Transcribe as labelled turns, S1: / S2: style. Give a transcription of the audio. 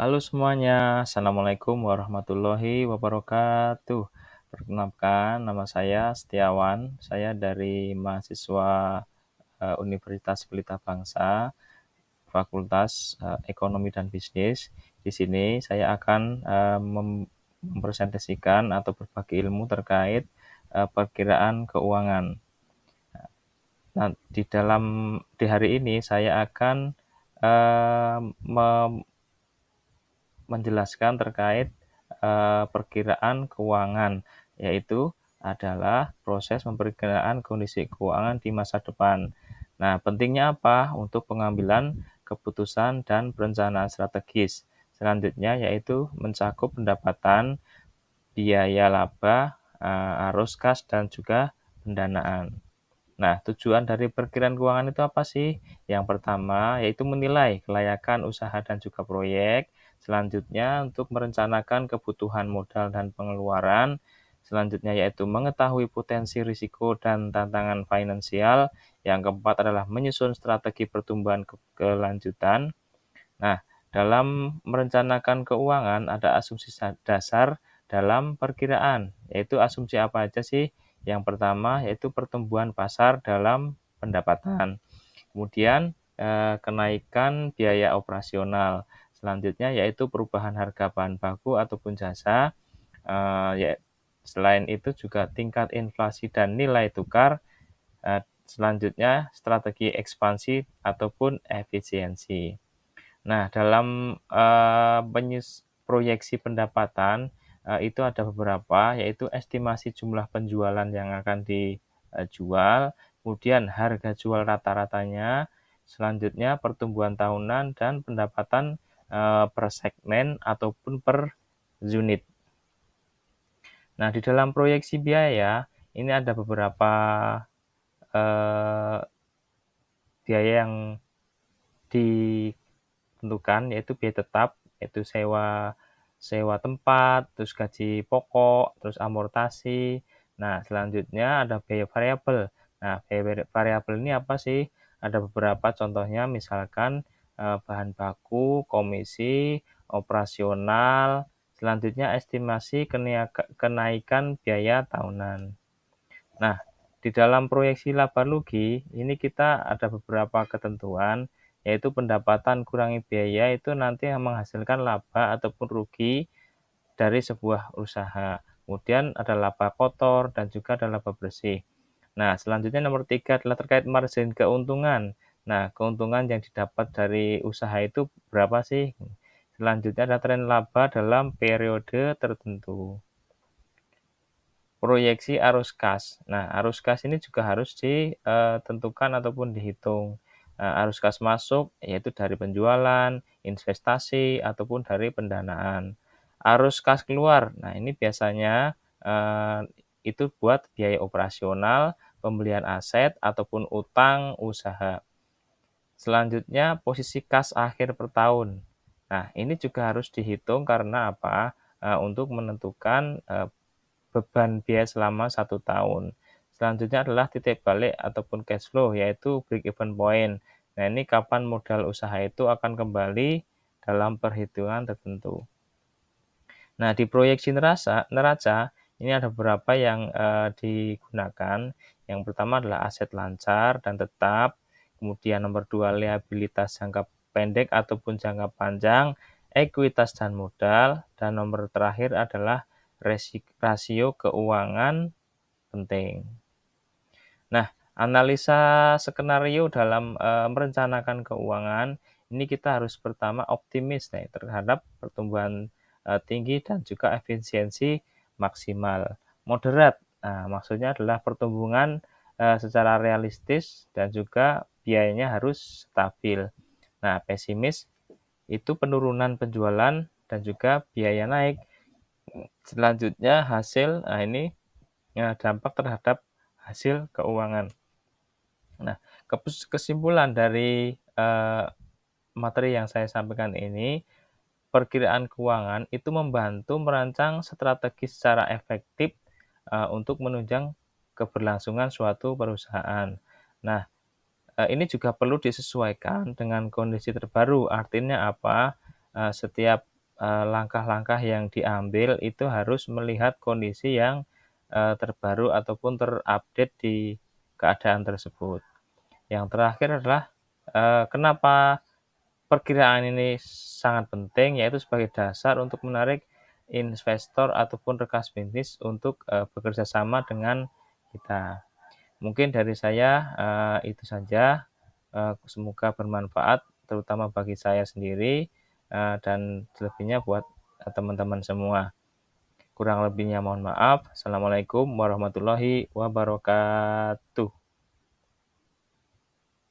S1: Halo semuanya, Assalamualaikum warahmatullahi wabarakatuh. Perkenalkan, nama saya Setiawan. Saya dari mahasiswa Universitas Pelita Bangsa, Fakultas Ekonomi dan Bisnis. Di sini saya akan mempresentasikan atau berbagi ilmu terkait perkiraan keuangan. Nah, di hari ini saya akan menjelaskan terkait perkiraan keuangan, yaitu adalah proses memperkiraan kondisi keuangan di masa depan. Nah, pentingnya apa? Untuk pengambilan keputusan dan perencanaan strategis. Selanjutnya yaitu mencakup pendapatan, biaya laba, arus kas, dan juga pendanaan. Nah, tujuan dari perkiraan keuangan itu apa sih? Yang pertama, yaitu menilai kelayakan usaha dan juga proyek. Selanjutnya, untuk merencanakan kebutuhan modal dan pengeluaran. Selanjutnya, yaitu mengetahui potensi risiko dan tantangan finansial. Yang keempat adalah menyusun strategi pertumbuhan kelanjutan. Nah, dalam merencanakan keuangan ada asumsi dasar dalam perkiraan, yaitu asumsi apa aja sih? Yang pertama yaitu pertumbuhan pasar dalam pendapatan. Kemudian kenaikan biaya operasional. Selanjutnya yaitu perubahan harga bahan baku ataupun jasa. Ya, selain itu juga tingkat inflasi dan nilai tukar. Selanjutnya strategi ekspansi ataupun efisiensi. Nah, dalam proyeksi pendapatan itu ada beberapa, yaitu estimasi jumlah penjualan yang akan dijual, kemudian harga jual rata-ratanya, selanjutnya pertumbuhan tahunan dan pendapatan per segmen ataupun per unit. Nah, di dalam proyeksi biaya ini ada beberapa biaya yang ditentukan, yaitu biaya tetap, yaitu sewa tempat, terus gaji pokok, terus amortasi. Nah, selanjutnya ada biaya variabel. Nah, biaya variabel ini apa sih? Ada beberapa contohnya, misalkan bahan baku, komisi, operasional. Selanjutnya estimasi kenaikan biaya tahunan. Nah, di dalam proyeksi laba rugi, ini kita ada beberapa ketentuan, yaitu pendapatan kurangi biaya itu nanti menghasilkan laba ataupun rugi dari sebuah usaha. Kemudian ada laba kotor dan juga ada laba bersih. Nah, selanjutnya nomor 3 adalah terkait margin keuntungan. Nah, keuntungan yang didapat dari usaha itu berapa sih? Selanjutnya ada tren laba dalam periode tertentu. Proyeksi arus kas. Nah, arus kas ini juga harus ditentukan ataupun dihitung. Arus kas masuk yaitu dari penjualan, investasi, ataupun dari pendanaan. Arus kas keluar, nah ini biasanya itu buat biaya operasional, pembelian aset, ataupun utang usaha. Selanjutnya, posisi kas akhir per tahun. Nah, ini juga harus dihitung karena apa? Untuk menentukan beban biaya selama 1 tahun. Selanjutnya adalah titik balik ataupun cash flow, yaitu break even point. Nah, ini kapan modal usaha itu akan kembali dalam perhitungan tertentu. Nah, di proyeksi neraca ini ada beberapa yang digunakan. Yang pertama adalah aset lancar dan tetap. Kemudian nomor 2 liabilitas jangka pendek ataupun jangka panjang, ekuitas dan modal. Dan nomor terakhir adalah rasio keuangan penting. Nah, analisa skenario dalam merencanakan keuangan, ini kita harus pertama optimis terhadap pertumbuhan tinggi dan juga efisiensi maksimal. Moderat, nah, maksudnya adalah pertumbuhan secara realistis dan juga biayanya harus stabil. Nah, pesimis itu penurunan penjualan dan juga biaya naik. Selanjutnya hasil, nah ini dampak terhadap hasil keuangan. Nah, kesimpulan dari materi yang saya sampaikan ini, perkiraan keuangan itu membantu merancang strategi secara efektif untuk menunjang keberlangsungan suatu perusahaan. Nah, ini juga perlu disesuaikan dengan kondisi terbaru. Artinya apa? Setiap langkah-langkah yang diambil itu harus melihat kondisi yang, terbaru ataupun terupdate di keadaan tersebut. Yang terakhir adalah, kenapa perkiraan ini sangat penting, yaitu sebagai dasar untuk menarik investor ataupun rekan bisnis untuk, bekerja sama dengan kita. Mungkin dari saya, itu saja, semoga bermanfaat terutama bagi saya sendiri, dan selebihnya buat, teman-teman semua. Kurang lebihnya mohon maaf. Assalamualaikum warahmatullahi wabarakatuh.